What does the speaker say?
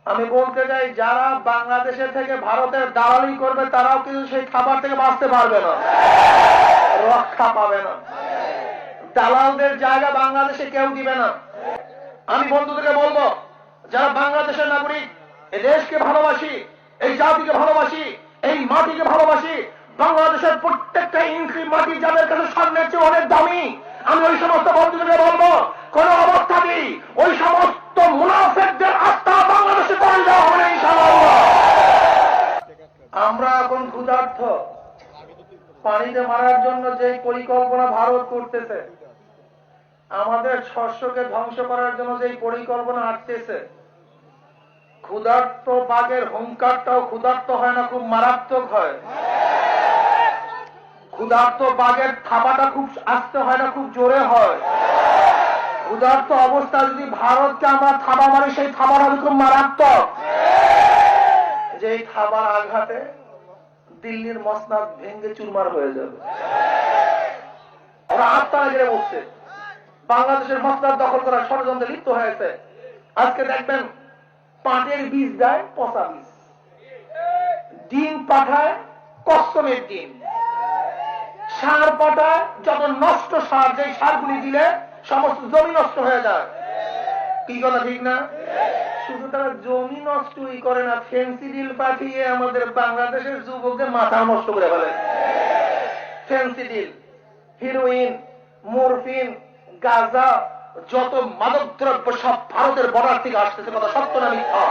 আমি বলতে চাই, যারা বাংলাদেশের থেকে ভারতের দালালি করবে তারাও কিন্তু সেই খাবার থেকে বাঁচতে পারবে না, রক্ষা পাবে না। দালালদের জায়গা বাংলাদেশে কেউ দিবে না। আমি বন্ধুদেরকে বলবো, যারা বাংলাদেশের নাগরিক, এই দেশকে ভালোবাসি, এই জাতিকে ভালোবাসি, এই মাটিকে ভালোবাসি, বাংলাদেশের প্রত্যেকটা ইঞ্চি মাটি যাদের কাছে স্বর্ণের চেয়ে অনেক দামি, আমি ওই সমস্ত বন্ধুদেরকে বলবো, কোন অবস্থাতেই ওই সমস্ত মুনাফিকদের আস্থা বাংলাদেশে করে দেওয়া হবে না ইনশাআল্লাহ। আমরা এখন ক্ষুধার্ত, পানিতে মারার জন্য যে পরিকল্পনা ভারত করতেছে, আমাদের শস্যকে ধ্বংস করার জন্য যে পরিকল্পনা আসতেছে, ক্ষুধার্ত বাঘের হুঙ্কারটাও ক্ষুধার্ত হয় না, খুব মারাত্মক হয়। ক্ষুধার্ত বাঘের থাবাটা খুব আস্তে হয় না, খুব জোরে হয়। ক্ষুধার্ত অবস্থা যদি ভারতকে আমরা থাবা মারি, সেই থাবার হবে খুব মারাত্মক। যে থাবার আঘাতে দিল্লির মসনদ ভেঙে চুরমার হয়ে যাবে। ওরা আত্মারা গেড়ে বসছে, বাংলাদেশের মসনদ দখল করার ষড়যন্ত্রে লিপ্ত হয়েছে। আজকে দেখবেন পাটের বীজ দেয় পচা বীজ, ডিম পাঠায় কষ্টমের ডিম, সার পাঠায় যত নষ্ট সার, যে সারগুলি দিলে সমস্ত জমি নষ্ট হয়ে যায়। কি কথা ঠিক না? শুধু তারা জমি নষ্টই করে না, ফেন্সিডিল পাঠিয়ে আমাদের বাংলাদেশের যুবকদের মাথা নষ্ট করে ফেলে। ফেন্সিডিল, হিরোইন, মরফিন, গাঁজা, যত মাদক দ্রব্য সব ভারতের বর্ডার থেকে আসতেছে। কথা সত্য না মিথ্যা?